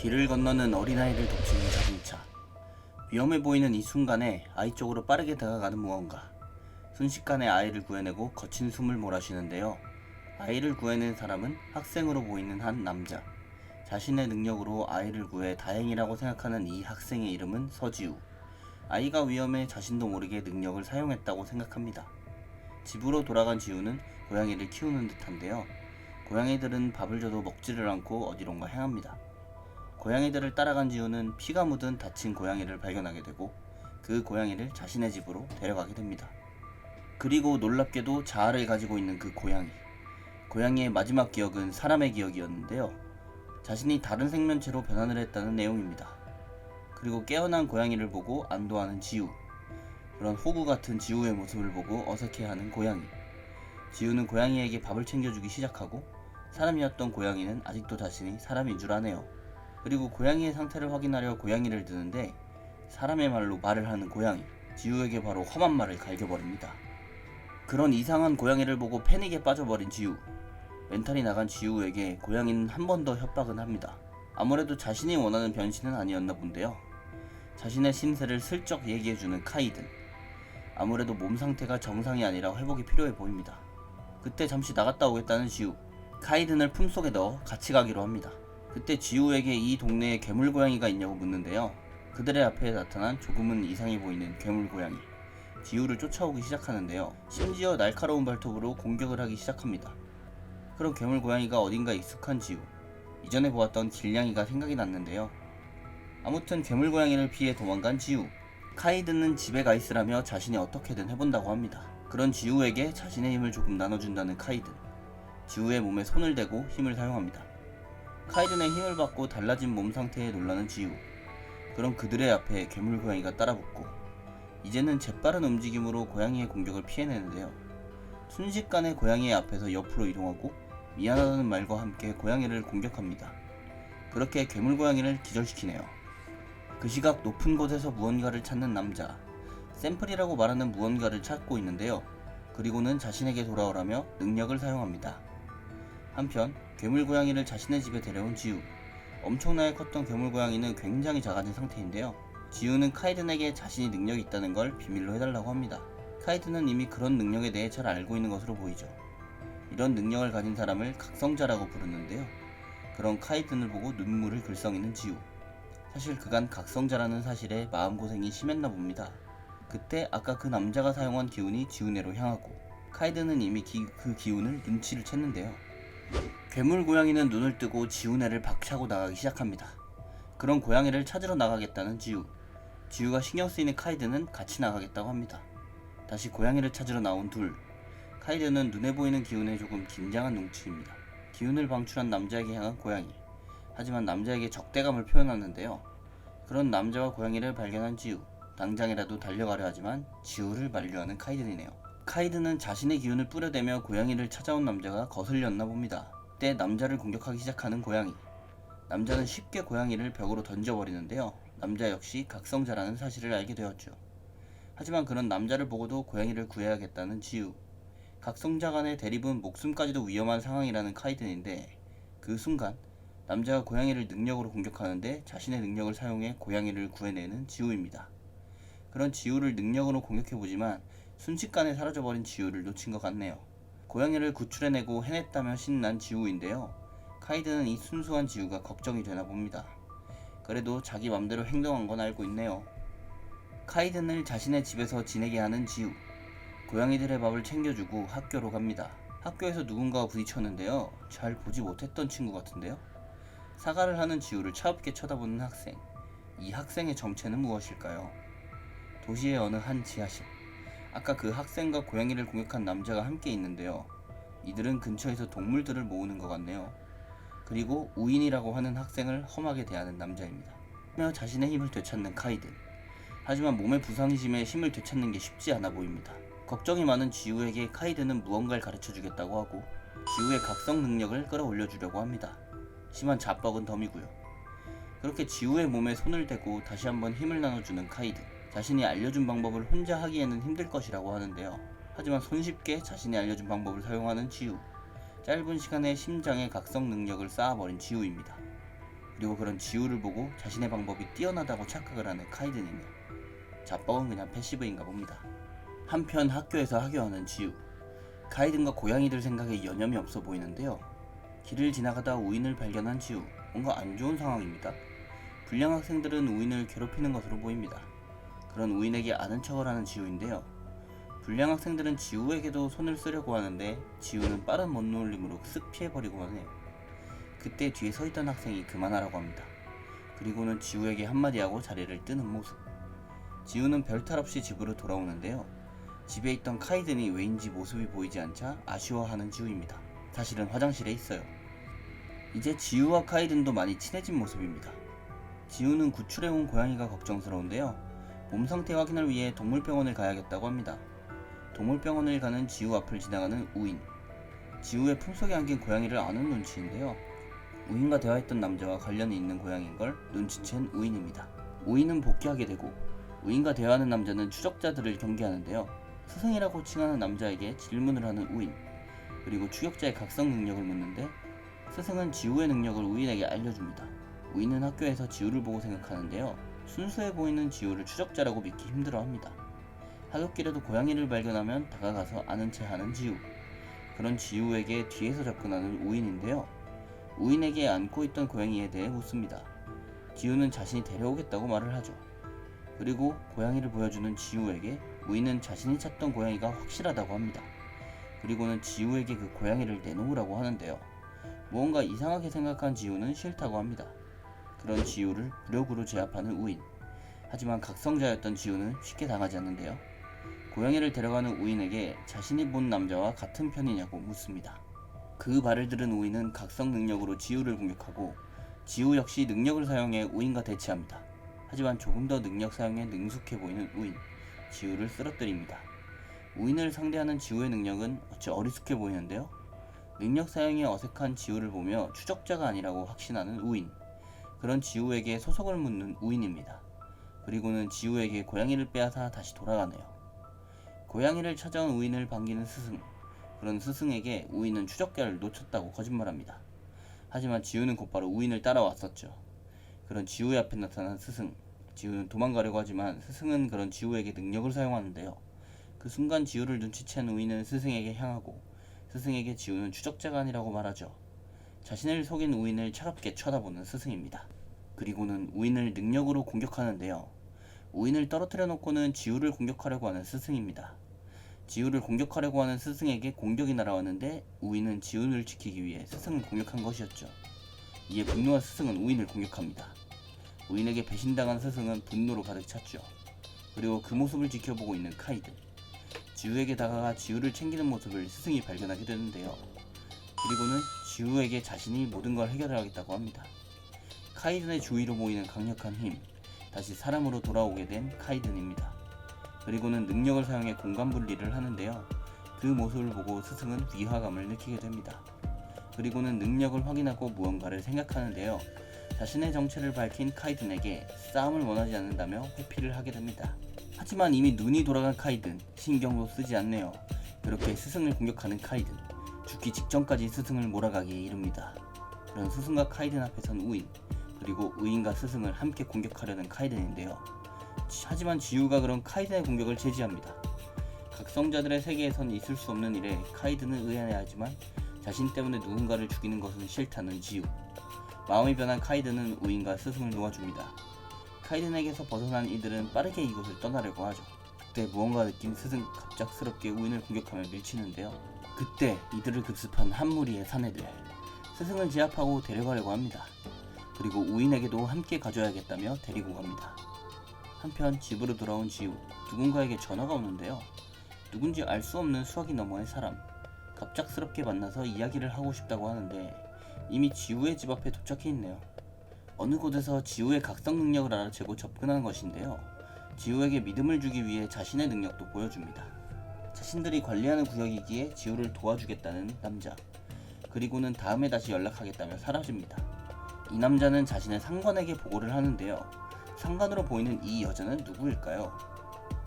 길을 건너는 어린아이를 돕치는 자동차. 위험해 보이는 이 순간에 아이 쪽으로 빠르게 다가가는 무언가. 순식간에 아이를 구해내고 거친 숨을 몰아쉬는데요. 아이를 구해낸 사람은 학생으로 보이는 한 남자. 자신의 능력으로 아이를 구해 다행이라고 생각하는 이 학생의 이름은 서지우. 아이가 위험해 자신도 모르게 능력을 사용했다고 생각합니다. 집으로 돌아간 지우는 고양이를 키우는 듯한데요. 고양이들은 밥을 줘도 먹지를 않고 어디론가 향합니다. 고양이들을 따라간 지우는 피가 묻은 다친 고양이를 발견하게 되고 그 고양이를 자신의 집으로 데려가게 됩니다. 그리고 놀랍게도 자아를 가지고 있는 그 고양이. 고양이의 마지막 기억은 사람의 기억이었는데요. 자신이 다른 생명체로 변환을 했다는 내용입니다. 그리고 깨어난 고양이를 보고 안도하는 지우. 그런 호구 같은 지우의 모습을 보고 어색해하는 고양이. 지우는 고양이에게 밥을 챙겨주기 시작하고 사람이었던 고양이는 아직도 자신이 사람인 줄 아네요. 그리고 고양이의 상태를 확인하려 고양이를 드는데 사람의 말로 말을 하는 고양이. 지우에게 바로 험한 말을 갈겨버립니다. 그런 이상한 고양이를 보고 패닉에 빠져버린 지우. 멘탈이 나간 지우에게 고양이는 한 번 더 협박은 합니다. 아무래도 자신이 원하는 변신은 아니었나 본데요. 자신의 신세를 슬쩍 얘기해주는 카이든. 아무래도 몸 상태가 정상이 아니라 회복이 필요해 보입니다. 그때 잠시 나갔다 오겠다는 지우. 카이든을 품속에 넣어 같이 가기로 합니다. 그때 지우에게 이 동네에 괴물 고양이가 있냐고 묻는데요. 그들의 앞에 나타난 조금은 이상해 보이는 괴물 고양이. 지우를 쫓아오기 시작하는데요. 심지어 날카로운 발톱으로 공격을 하기 시작합니다. 그런 괴물 고양이가 어딘가 익숙한 지우. 이전에 보았던 길냥이가 생각이 났는데요. 아무튼 괴물 고양이를 피해 도망간 지우. 카이든은 집에 가 있으라며 자신이 어떻게든 해본다고 합니다. 그런 지우에게 자신의 힘을 조금 나눠준다는 카이든. 지우의 몸에 손을 대고 힘을 사용합니다. 카이든의 힘을 받고 달라진 몸 상태에 놀라는 지우. 그럼 그들의 앞에 괴물 고양이가 따라붙고 이제는 재빠른 움직임으로 고양이의 공격을 피해내는데요. 순식간에 고양이의 앞에서 옆으로 이동하고 미안하다는 말과 함께 고양이를 공격합니다. 그렇게 괴물 고양이를 기절시키네요. 그 시각 높은 곳에서 무언가를 찾는 남자. 샘플이라고 말하는 무언가를 찾고 있는데요. 그리고는 자신에게 돌아오라며 능력을 사용합니다. 한편 괴물 고양이를 자신의 집에 데려온 지우. 엄청나게 컸던 괴물 고양이는 굉장히 작아진 상태인데요. 지우는 카이든에게 자신이 능력이 있다는 걸 비밀로 해달라고 합니다. 카이든은 이미 그런 능력에 대해 잘 알고 있는 것으로 보이죠. 이런 능력을 가진 사람을 각성자라고 부르는데요. 그런 카이든을 보고 눈물을 글썽이는 지우. 사실 그간 각성자라는 사실에 마음고생이 심했나 봅니다. 그때 아까 그 남자가 사용한 기운이 지우네로 향하고 카이든은 이미 그 기운을 눈치를 챘는데요. 괴물 고양이는 눈을 뜨고 지우네를 박차고 나가기 시작합니다. 그런 고양이를 찾으러 나가겠다는 지우. 지우가 신경 쓰이는 카이든은 같이 나가겠다고 합니다. 다시 고양이를 찾으러 나온 둘. 카이든은 눈에 보이는 기운에 조금 긴장한 눈치입니다. 기운을 방출한 남자에게 향한 고양이. 하지만 남자에게 적대감을 표현하는데요. 그런 남자와 고양이를 발견한 지우. 당장이라도 달려가려 하지만 지우를 만류하는 카이든이네요. 카이든은 자신의 기운을 뿌려대며 고양이를 찾아온 남자가 거슬렸나 봅니다. 그때 남자를 공격하기 시작하는 고양이. 남자는 쉽게 고양이를 벽으로 던져버리는데요. 남자 역시 각성자라는 사실을 알게 되었죠. 하지만 그런 남자를 보고도 고양이를 구해야겠다는 지우. 각성자 간의 대립은 목숨까지도 위험한 상황이라는 카이든인데 그 순간 남자가 고양이를 능력으로 공격하는데 자신의 능력을 사용해 고양이를 구해내는 지우입니다. 그런 지우를 능력으로 공격해보지만 순식간에 사라져버린 지우를 놓친 것 같네요. 고양이를 구출해내고 해냈다며 신난 지우인데요. 카이든은 이 순수한 지우가 걱정이 되나 봅니다. 그래도 자기 맘대로 행동한 건 알고 있네요. 카이든을 자신의 집에서 지내게 하는 지우. 고양이들의 밥을 챙겨주고 학교로 갑니다. 학교에서 누군가와 부딪혔는데요. 잘 보지 못했던 친구 같은데요. 사과를 하는 지우를 차갑게 쳐다보는 학생. 이 학생의 정체는 무엇일까요? 도시의 어느 한 지하실. 아까 그 학생과 고양이를 공격한 남자가 함께 있는데요. 이들은 근처에서 동물들을 모으는 것 같네요. 그리고 우인이라고 하는 학생을 험하게 대하는 남자입니다. 하며 자신의 힘을 되찾는 카이든. 하지만 몸의 부상이 심해 힘을 되찾는 게 쉽지 않아 보입니다. 걱정이 많은 지우에게 카이든은 무언가를 가르쳐주겠다고 하고 지우의 각성 능력을 끌어올려주려고 합니다. 심한 자뻑은 덤이고요. 그렇게 지우의 몸에 손을 대고 다시 한번 힘을 나눠주는 카이든. 자신이 알려준 방법을 혼자 하기에는 힘들 것이라고 하는데요. 하지만 손쉽게 자신이 알려준 방법을 사용하는 지우. 짧은 시간에 심장에 각성 능력을 쌓아버린 지우입니다. 그리고 그런 지우를 보고 자신의 방법이 뛰어나다고 착각을 하는 카이든이며 자뻑은 그냥 패시브인가 봅니다. 한편 학교에서 하교하는 지우. 카이든과 고양이들 생각에 여념이 없어 보이는데요. 길을 지나가다 우인을 발견한 지우. 뭔가 안 좋은 상황입니다. 불량 학생들은 우인을 괴롭히는 것으로 보입니다. 그런 우인에게 아는 척을 하는 지우인데요. 불량 학생들은 지우에게도 손을 쓰려고 하는데 지우는 빠른 못놀림으로 쓱 피해버리고만 해요. 그때 뒤에 서있던 학생이 그만하라고 합니다. 그리고는 지우에게 한마디 하고 자리를 뜨는 모습. 지우는 별탈 없이 집으로 돌아오는데요. 집에 있던 카이든이 왜인지 모습이 보이지 않자 아쉬워하는 지우입니다. 사실은 화장실에 있어요. 이제 지우와 카이든도 많이 친해진 모습입니다. 지우는 구출해온 고양이가 걱정스러운데요. 몸 상태 확인을 위해 동물병원을 가야겠다고 합니다. 동물병원을 가는 지우 앞을 지나가는 우인. 지우의 품속에 안긴 고양이를 아는 눈치인데요. 우인과 대화했던 남자와 관련이 있는 고양이인 걸 눈치챈 우인입니다. 우인은 복귀하게 되고 우인과 대화하는 남자는 추적자들을 경계하는데요. 스승이라고 칭하는 남자에게 질문을 하는 우인. 그리고 추격자의 각성 능력을 묻는데 스승은 지우의 능력을 우인에게 알려줍니다. 우인은 학교에서 지우를 보고 생각하는데요. 순수해 보이는 지우를 추적자라고 믿기 힘들어합니다. 하굣길에도 고양이를 발견하면 다가가서 아는 체 하는 지우. 그런 지우에게 뒤에서 접근하는 우인인데요. 우인에게 안고 있던 고양이에 대해 묻습니다. 지우는 자신이 데려오겠다고 말을 하죠. 그리고 고양이를 보여주는 지우에게 우인은 자신이 찾던 고양이가 확실하다고 합니다. 그리고는 지우에게 그 고양이를 내놓으라고 하는데요. 무언가 이상하게 생각한 지우는 싫다고 합니다. 그런 지우를 무력으로 제압하는 우인. 하지만 각성자였던 지우는 쉽게 당하지 않는데요. 고양이를 데려가는 우인에게 자신이 본 남자와 같은 편이냐고 묻습니다. 그 말을 들은 우인은 각성 능력으로 지우를 공격하고 지우 역시 능력을 사용해 우인과 대치합니다. 하지만 조금 더 능력 사용에 능숙해 보이는 우인, 지우를 쓰러뜨립니다. 우인을 상대하는 지우의 능력은 어찌 어리숙해 보이는데요. 능력 사용이 어색한 지우를 보며 추적자가 아니라고 확신하는 우인. 그런 지우에게 소속을 묻는 우인입니다. 그리고는 지우에게 고양이를 빼앗아 다시 돌아가네요. 고양이를 찾아온 우인을 반기는 스승. 그런 스승에게 우인은 추적자를 놓쳤다고 거짓말합니다. 하지만 지우는 곧바로 우인을 따라왔었죠. 그런 지우의 앞에 나타난 스승. 지우는 도망가려고 하지만 스승은 그런 지우에게 능력을 사용하는데요. 그 순간 지우를 눈치챈 우인은 스승에게 향하고 스승에게 지우는 추적자가 아니라고 말하죠. 자신을 속인 우인을 차갑게 쳐다보는 스승입니다. 그리고는 우인을 능력으로 공격하는데요. 우인을 떨어뜨려 놓고는 지우를 공격하려고 하는 스승입니다. 지우를 공격하려고 하는 스승에게 공격이 날아왔는데 우인은 지우를 지키기 위해 스승을 공격한 것이었죠. 이에 분노한 스승은 우인을 공격합니다. 우인에게 배신당한 스승은 분노로 가득 찼죠. 그리고 그 모습을 지켜보고 있는 카이든. 지우에게 다가가 지우를 챙기는 모습을 스승이 발견하게 되는데요. 그리고는 지우에게 자신이 모든 걸 해결하겠다고 합니다. 카이든의 주위로 모이는 강력한 힘, 다시 사람으로 돌아오게 된 카이든입니다. 그리고는 능력을 사용해 공간 분리를 하는데요. 그 모습을 보고 스승은 위화감을 느끼게 됩니다. 그리고는 능력을 확인하고 무언가를 생각하는데요. 자신의 정체를 밝힌 카이든에게 싸움을 원하지 않는다며 회피를 하게 됩니다. 하지만 이미 눈이 돌아간 카이든, 신경도 쓰지 않네요. 그렇게 스승을 공격하는 카이든, 죽기 직전까지 스승을 몰아가기에 이릅니다. 그런 스승과 카이든 앞에 선 우인, 그리고 우인과 스승을 함께 공격하려는 카이든인데요. 하지만 지우가 그런 카이든의 공격을 제지합니다. 각성자들의 세계에선 있을 수 없는 일에 카이든은 의아해하지만 자신 때문에 누군가를 죽이는 것은 싫다는 지우. 마음이 변한 카이든은 우인과 스승을 놓아줍니다. 카이든에게서 벗어난 이들은 빠르게 이곳을 떠나려고 하죠. 그때 무언가 느낀 스승 갑작스럽게 우인을 공격하며 밀치는데요. 그때 이들을 급습한 한 무리의 사내들. 스승을 제압하고 데려가려고 합니다. 그리고 우인에게도 함께 가줘야겠다며 데리고 갑니다. 한편 집으로 돌아온 지우. 누군가에게 전화가 오는데요. 누군지 알 수 없는 수화기 너머의 사람. 갑작스럽게 만나서 이야기를 하고 싶다고 하는데 이미 지우의 집 앞에 도착해 있네요. 어느 곳에서 지우의 각성 능력을 알아채고 접근하는 것인데요. 지우에게 믿음을 주기 위해 자신의 능력도 보여줍니다. 자신들이 관리하는 구역이기에 지우를 도와주겠다는 남자. 그리고는 다음에 다시 연락하겠다며 사라집니다. 이 남자는 자신의 상관에게 보고를 하는데요. 상관으로 보이는 이 여자는 누구일까요?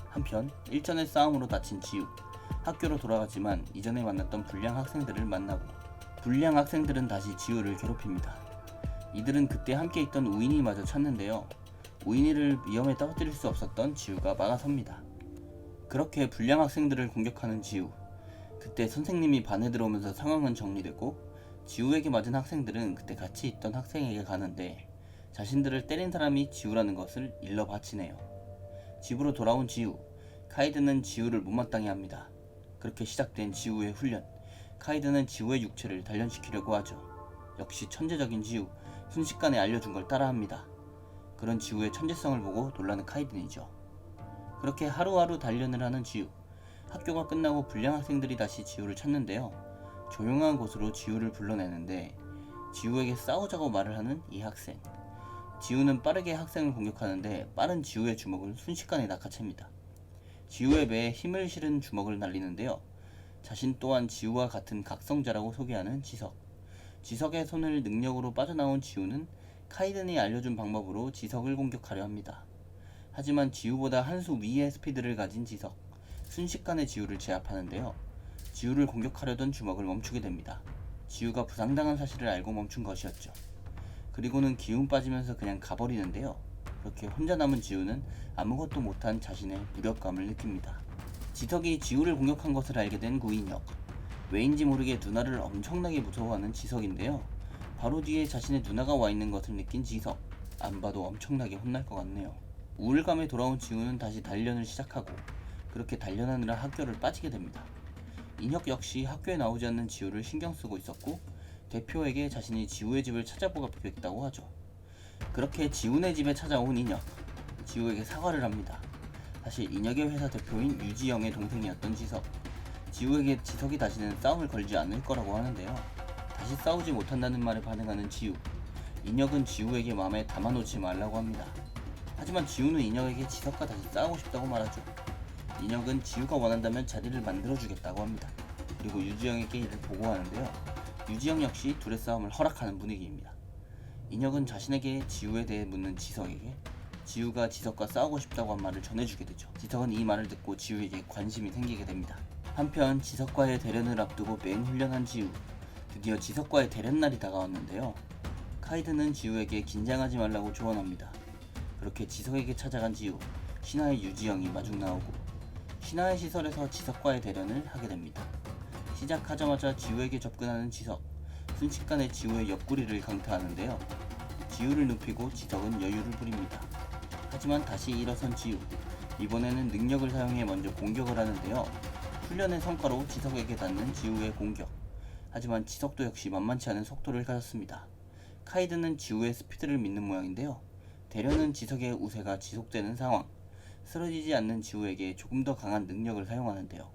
한편 일전의 싸움으로 다친 지우. 학교로 돌아가지만 이전에 만났던 불량 학생들을 만나고 불량 학생들은 다시 지우를 괴롭힙니다. 이들은 그때 함께 있던 우인이마저 찾는데요. 우인이를 위험에 떨어뜨릴 수 없었던 지우가 막아섭니다. 그렇게 불량 학생들을 공격하는 지우. 그때 선생님이 반에 들어오면서 상황은 정리되고 지우에게 맞은 학생들은 그때 같이 있던 학생에게 가는데 자신들을 때린 사람이 지우라는 것을 일러 바치네요. 집으로 돌아온 지우. 카이드는 지우를 못마땅해 합니다. 그렇게 시작된 지우의 훈련. 카이드는 지우의 육체를 단련시키려고 하죠. 역시 천재적인 지우. 순식간에 알려준 걸 따라합니다. 그런 지우의 천재성을 보고 놀라는 카이든이죠. 그렇게 하루하루 단련을 하는 지우. 학교가 끝나고 불량 학생들이 다시 지우를 찾는데요. 조용한 곳으로 지우를 불러내는데 지우에게 싸우자고 말을 하는 이 학생. 지우는 빠르게 학생을 공격하는데 빠른 지우의 주먹을 순식간에 낚아챕니다. 지우의 배에 힘을 실은 주먹을 날리는데요. 자신 또한 지우와 같은 각성자라고 소개하는 지석. 지석의 손을 능력으로 빠져나온 지우는 카이든이 알려준 방법으로 지석을 공격하려 합니다. 하지만 지우보다 한 수 위의 스피드를 가진 지석. 순식간에 지우를 제압하는데요. 지우를 공격하려던 주먹을 멈추게 됩니다. 지우가 부상당한 사실을 알고 멈춘 것이었죠. 그리고는 기운 빠지면서 그냥 가버리는데요. 그렇게 혼자 남은 지우는 아무것도 못한 자신의 무력감을 느낍니다. 지석이 지우를 공격한 것을 알게 된 구인혁. 왜인지 모르게 누나를 엄청나게 무서워하는 지석인데요. 바로 뒤에 자신의 누나가 와 있는 것을 느낀 지석. 안 봐도 엄청나게 혼날 것 같네요. 우울감에 돌아온 지우는 다시 단련을 시작하고 그렇게 단련하느라 학교를 빠지게 됩니다. 인혁 역시 학교에 나오지 않는 지우를 신경 쓰고 있었고 대표에게 자신이 지우의 집을 찾아보겠다고 하죠. 그렇게 지우네 집에 찾아온 인혁. 지우에게 사과를 합니다. 사실 인혁의 회사 대표인 유지영의 동생이었던 지석. 지우에게 지석이 다시는 싸움을 걸지 않을 거라고 하는데요. 다시 싸우지 못한다는 말에 반응하는 지우. 인혁은 지우에게 마음에 담아놓지 말라고 합니다. 하지만 지우는 인혁에게 지석과 다시 싸우고 싶다고 말하죠. 인혁은 지우가 원한다면 자리를 만들어주겠다고 합니다. 그리고 유지영에게 이를 보고하는데요. 유지영 역시 둘의 싸움을 허락하는 분위기입니다. 인혁은 자신에게 지우에 대해 묻는 지석에게 지우가 지석과 싸우고 싶다고 한 말을 전해주게 되죠. 지석은 이 말을 듣고 지우에게 관심이 생기게 됩니다. 한편 지석과의 대련을 앞두고 맹훈련한 지우. 드디어 지석과의 대련날이 다가왔는데요. 카이드는 지우에게 긴장하지 말라고 조언합니다. 그렇게 지석에게 찾아간 지우. 신하의 유지영이 마중 나오고 신하의 시설에서 지석과의 대련을 하게 됩니다. 시작하자마자 지우에게 접근하는 지석. 순식간에 지우의 옆구리를 강타하는데요. 지우를 눕히고 지석은 여유를 부립니다. 하지만 다시 일어선 지우. 이번에는 능력을 사용해 먼저 공격을 하는데요. 훈련의 성과로 지석에게 닿는 지우의 공격. 하지만 지석도 역시 만만치 않은 속도를 가졌습니다. 카이드는 지우의 스피드를 믿는 모양인데요. 대련은 지석의 우세가 지속되는 상황. 쓰러지지 않는 지우에게 조금 더 강한 능력을 사용하는데요.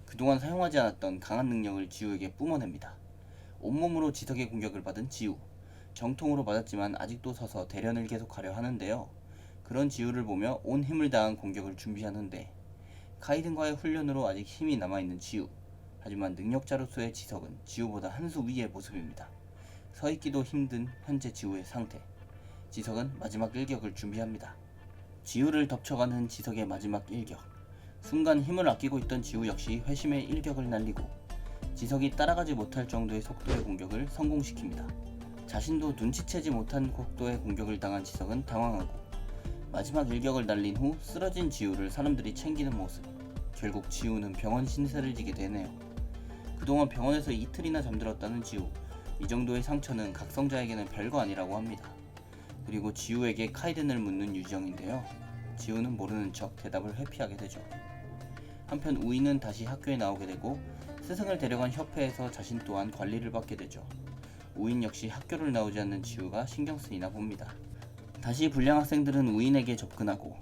그동안 사용하지 않았던 강한 능력을 지우에게 뿜어냅니다. 온몸으로 지석의 공격을 받은 지우. 정통으로 맞았지만 아직도 서서 대련을 계속하려 하는데요. 그런 지우를 보며 온 힘을 다한 공격을 준비하는데 카이든과의 훈련으로 아직 힘이 남아있는 지우. 하지만 능력자로서의 지석은 지우보다 한 수 위의 모습입니다. 서있기도 힘든 현재 지우의 상태. 지석은 마지막 일격을 준비합니다. 지우를 덮쳐가는 지석의 마지막 일격. 순간 힘을 아끼고 있던 지우 역시 회심의 일격을 날리고 지석이 따라가지 못할 정도의 속도의 공격을 성공시킵니다. 자신도 눈치채지 못한 속도의 공격을 당한 지석은 당황하고 마지막 일격을 날린 후 쓰러진 지우를 사람들이 챙기는 모습. 결국 지우는 병원 신세를 지게 되네요. 그동안 병원에서 이틀이나 잠들었다는 지우. 이 정도의 상처는 각성자에게는 별거 아니라고 합니다. 그리고 지우에게 카이든을 묻는 유지영인데요. 지우는 모르는 척 대답을 회피하게 되죠. 한편 우이는 다시 학교에 나오게 되고 스승을 데려간 협회에서 자신 또한 관리를 받게 되죠. 우인 역시 학교를 나오지 않는 지우가 신경 쓰이나 봅니다. 다시 불량 학생들은 우인에게 접근하고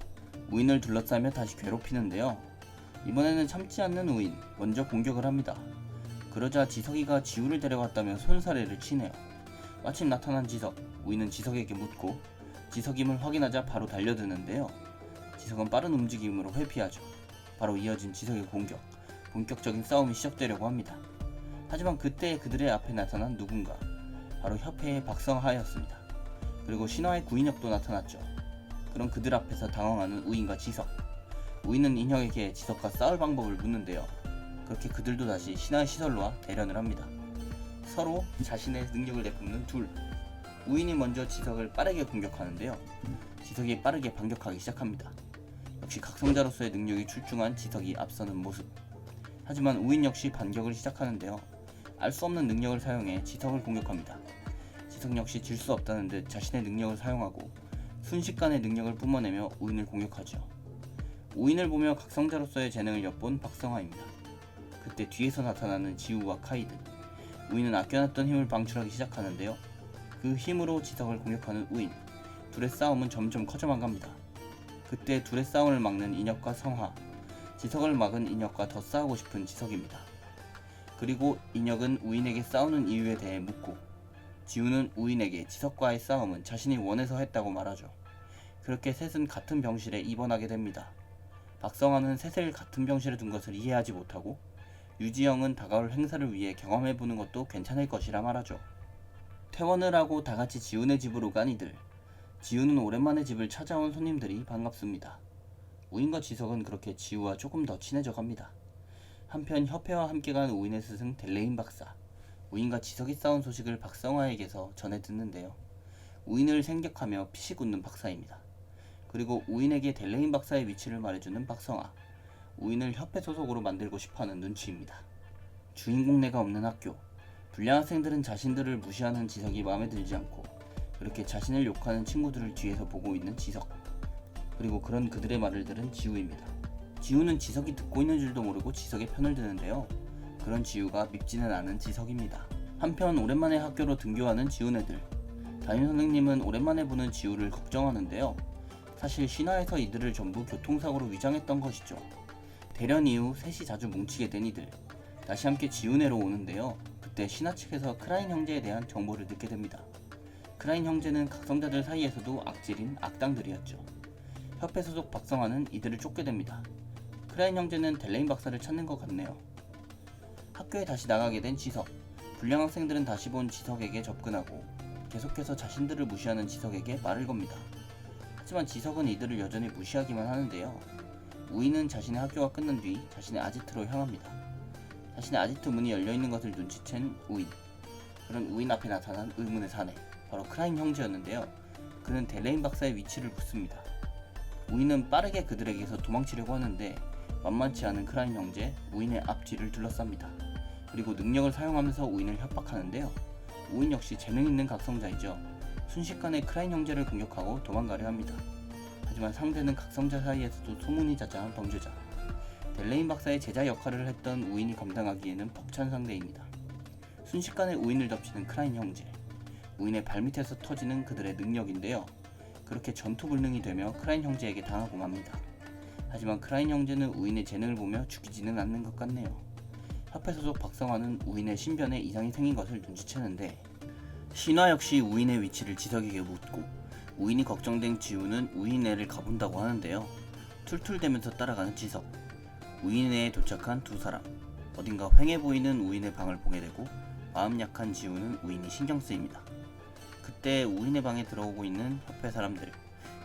우인을 둘러싸며 다시 괴롭히는데요. 이번에는 참지 않는 우인, 먼저 공격을 합니다. 그러자 지석이가 지우를 데려갔다며 손사래를 치네요. 마침 나타난 지석. 우인은 지석에게 묻고 지석임을 확인하자 바로 달려드는데요. 지석은 빠른 움직임으로 회피하죠. 바로 이어진 지석의 공격. 본격적인 싸움이 시작되려고 합니다. 하지만 그때 그들의 앞에 나타난 누군가. 바로 협회의 박성하였습니다. 그리고 신화의 구인혁도 나타났죠. 그럼 그들 앞에서 당황하는 우인과 지석. 우인은 인혁에게 지석과 싸울 방법을 묻는데요. 그렇게 그들도 다시 신화의 시설로와 대련을 합니다. 서로 자신의 능력을 내뿜는 둘. 우인이 먼저 지석을 빠르게 공격하는데요. 지석이 빠르게 반격하기 시작합니다. 역시 각성자로서의 능력이 출중한 지석이 앞서는 모습. 하지만 우인 역시 반격을 시작하는데요. 알 수 없는 능력을 사용해 지석을 공격합니다. 지석 역시 질 수 없다는 듯 자신의 능력을 사용하고 순식간에 능력을 뿜어내며 우인을 공격하죠. 우인을 보며 각성자로서의 재능을 엿본 박성화입니다. 그때 뒤에서 나타나는 지우와 카이드. 우인은 아껴놨던 힘을 방출하기 시작하는데요. 그 힘으로 지석을 공격하는 우인. 둘의 싸움은 점점 커져만 갑니다. 그때 둘의 싸움을 막는 인혁과 성화. 지석을 막은 인혁과 더 싸우고 싶은 지석입니다. 그리고 인혁은 우인에게 싸우는 이유에 대해 묻고 지우는 우인에게 지석과의 싸움은 자신이 원해서 했다고 말하죠. 그렇게 셋은 같은 병실에 입원하게 됩니다. 박성화는 셋을 같은 병실에 둔 것을 이해하지 못하고 유지영은 다가올 행사를 위해 경험해보는 것도 괜찮을 것이라 말하죠. 퇴원을 하고 다같이 지훈의 집으로 간 이들. 지훈은 오랜만에 집을 찾아온 손님들이 반갑습니다. 우인과 지석은 그렇게 지우와 조금 더 친해져 갑니다. 한편 협회와 함께 간 우인의 스승 델레인 박사. 우인과 지석이 싸운 소식을 박성화에게서 전해 듣는데요. 우인을 생격하며 피식 웃는 박사입니다. 그리고 우인에게 델레인 박사의 위치를 말해주는 박성화. 우인을 협회 소속으로 만들고 싶어하는 눈치입니다. 주인공네가 없는 학교. 불량 학생들은 자신들을 무시하는 지석이 마음에 들지 않고 그렇게 자신을 욕하는 친구들을 뒤에서 보고 있는 지석. 그리고 그런 그들의 말을 들은 지우입니다. 지우는 지석이 듣고 있는 줄도 모르고 지석의 편을 드는데요. 그런 지우가 밉지는 않은 지석입니다. 한편 오랜만에 학교로 등교하는 지우네들. 담임선생님은 오랜만에 보는 지우를 걱정하는데요. 사실 신화에서 이들을 전부 교통사고로 위장했던 것이죠. 대련 이후 셋이 자주 뭉치게 된 이들. 다시 함께 지우네로 오는데요. 그때 신화 측에서 크라인 형제에 대한 정보를 듣게 됩니다. 크라인 형제는 각성자들 사이에서도 악질인 악당들이었죠. 협회 소속 박성화는 이들을 쫓게 됩니다. 크라인 형제는 델레인 박사를 찾는 것 같네요. 학교에 다시 나가게 된 지석. 불량 학생들은 다시 본 지석에게 접근하고 계속해서 자신들을 무시하는 지석에게 말을 겁니다. 하지만 지석은 이들을 여전히 무시하기만 하는데요. 우인은 자신의 학교가 끝난 뒤 자신의 아지트로 향합니다. 자신의 아지트 문이 열려있는 것을 눈치챈 우인. 그런 우인 앞에 나타난 의문의 사내. 바로 크라인 형제였는데요. 그는 델레인 박사의 위치를 묻습니다. 우인은 빠르게 그들에게서 도망치려고 하는데 만만치 않은 크라인 형제, 우인의 앞뒤를 둘러쌉니다. 그리고 능력을 사용하면서 우인을 협박하는데요. 우인 역시 재능 있는 각성자이죠. 순식간에 크라인 형제를 공격하고 도망가려 합니다. 하지만 상대는 각성자 사이에서도 소문이 자자한 범죄자. 델레인 박사의 제자 역할을 했던 우인이 감당하기에는 벅찬 상대입니다. 순식간에 우인을 덮치는 크라인 형제. 우인의 발밑에서 터지는 그들의 능력인데요. 그렇게 전투불능이 되며 크라인 형제에게 당하고 맙니다. 하지만 크라인 형제는 우인의 재능을 보며 죽이지는 않는 것 같네요. 협회 소속 박성화는 우인의 신변에 이상이 생긴 것을 눈치채는데 신화 역시 우인의 위치를 지석에게 묻고 우인이 걱정된 지우는 우인네를 가본다고 하는데요. 툴툴대면서 따라가는 지석. 우인네에 도착한 두 사람. 어딘가 휑해 보이는 우인의 방을 보게 되고 마음 약한 지우는 우인이 신경 쓰입니다. 그때 우인의 방에 들어오고 있는 협회 사람들.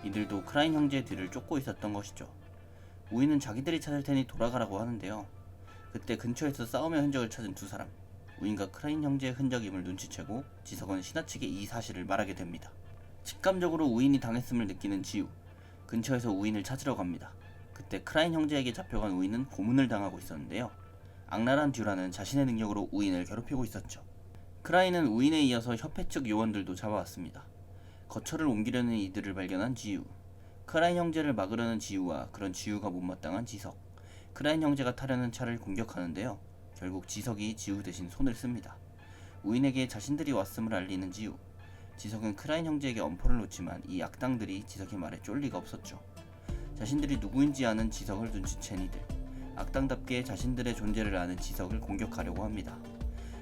이들도 크라인 형제의 뒤를 쫓고 있었던 것이죠. 우인은 자기들이 찾을 테니 돌아가라고 하는데요. 그때 근처에서 싸움의 흔적을 찾은 두 사람. 우인과 크라인 형제의 흔적임을 눈치채고 지석은 신하 측에 이 사실을 말하게 됩니다. 직감적으로 우인이 당했음을 느끼는 지우. 근처에서 우인을 찾으러 갑니다. 그때 크라인 형제에게 잡혀간 우인은 고문을 당하고 있었는데요. 악랄한 듀라는 자신의 능력으로 우인을 괴롭히고 있었죠. 크라인은 우인에 이어서 협회 측 요원들도 잡아왔습니다. 거처를 옮기려는 이들을 발견한 지우. 크라인 형제를 막으려는 지우와 그런 지우가 못마땅한 지석. 크라인 형제가 타려는 차를 공격하는데요. 결국 지석이 지우 대신 손을 씁니다. 우인에게 자신들이 왔음을 알리는 지우. 지석은 크라인 형제에게 엄포를 놓지만 이 악당들이 지석의 말에 쫄 리가 없었죠. 자신들이 누구인지 아는 지석을 눈치챈 이들. 악당답게 자신들의 존재를 아는 지석을 공격하려고 합니다.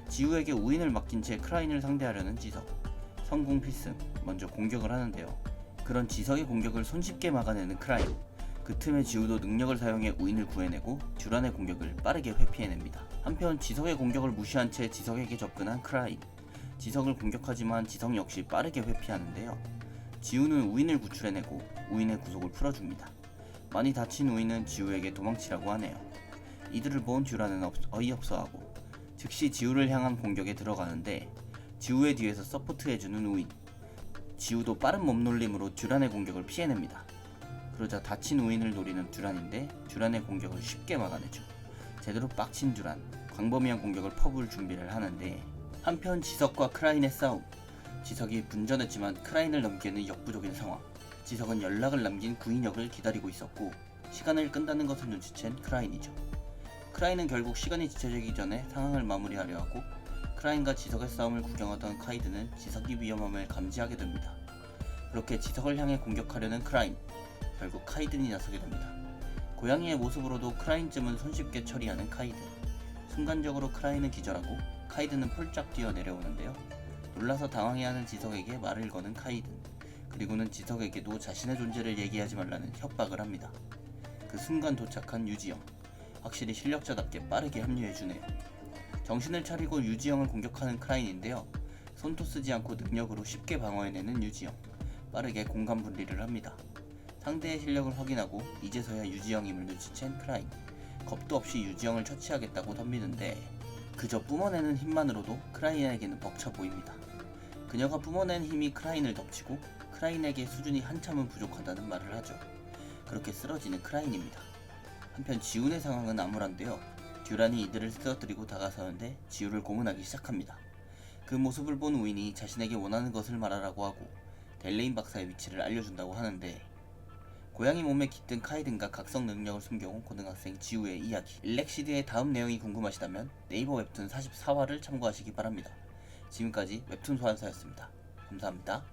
지우에게 우인을 맡긴 채 크라인을 상대하려는 지석. 성공 필승. 먼저 공격을 하는데요. 그런 지석의 공격을 손쉽게 막아내는 크라인. 그 틈에 지우도 능력을 사용해 우인을 구해내고 듀란의 공격을 빠르게 회피해냅니다. 한편 지석의 공격을 무시한 채 지석에게 접근한 크라인. 지석을 공격하지만 지석 역시 빠르게 회피하는데요. 지우는 우인을 구출해내고 우인의 구속을 풀어줍니다. 많이 다친 우인은 지우에게 도망치라고 하네요. 이들을 본 듀란은 어이없어하고 즉시 지우를 향한 공격에 들어가는데 지우의 뒤에서 서포트해주는 우인. 지우도 빠른 몸놀림으로 듀란의 공격을 피해냅니다. 그러자 다친 우인을 노리는 듀란인데 듀란의 공격을 쉽게 막아내죠. 제대로 빡친 듀란, 광범위한 공격을 퍼부을 준비를 하는데 한편 지석과 크라인의 싸움. 지석이 분전했지만 크라인을 넘기에는 역부족인 상황. 지석은 연락을 남긴 구인혁을 기다리고 있었고 시간을 끈다는 것을 눈치챈 크라인이죠. 크라인은 결국 시간이 지쳐지기 전에 상황을 마무리하려 하고 크라인과 지석의 싸움을 구경하던 카이드는 지석이 위험함을 감지하게 됩니다. 그렇게 지석을 향해 공격하려는 크라인, 결국 카이든이 나서게 됩니다. 고양이의 모습으로도 크라인쯤은 손쉽게 처리하는 카이든. 순간적으로 크라인은 기절하고 카이든은 폴짝 뛰어 내려오는데요. 놀라서 당황해하는 지석에게 말을 거는 카이든. 그리고는 지석에게도 자신의 존재를 얘기하지 말라는 협박을 합니다. 그 순간 도착한 유지영. 확실히 실력자답게 빠르게 합류해주네요. 정신을 차리고 유지영을 공격하는 크라인인데요. 손도 쓰지 않고 능력으로 쉽게 방어해내는 유지영. 빠르게 공간 분리를 합니다. 상대의 실력을 확인하고 이제서야 유지영임을 눈치챈 크라인. 겁도 없이 유지영을 처치하겠다고 덤비는데 그저 뿜어내는 힘만으로도 크라인에게는 벅차 보입니다. 그녀가 뿜어낸 힘이 크라인을 덮치고 크라인에게 수준이 한참은 부족하다는 말을 하죠. 그렇게 쓰러지는 크라인입니다. 한편 지훈의 상황은 암울한데요. 듀란이 이들을 쓰러뜨리고 다가서는데 지우를 고문하기 시작합니다. 그 모습을 본 우인이 자신에게 원하는 것을 말하라고 하고 델레인 박사의 위치를 알려준다고 하는데 고양이 몸에 깃든 카이든과 각성 능력을 숨겨온 고등학생 지우의 이야기. 일렉시드의 다음 내용이 궁금하시다면 네이버 웹툰 44화를 참고하시기 바랍니다. 지금까지 웹툰 소환사였습니다. 감사합니다.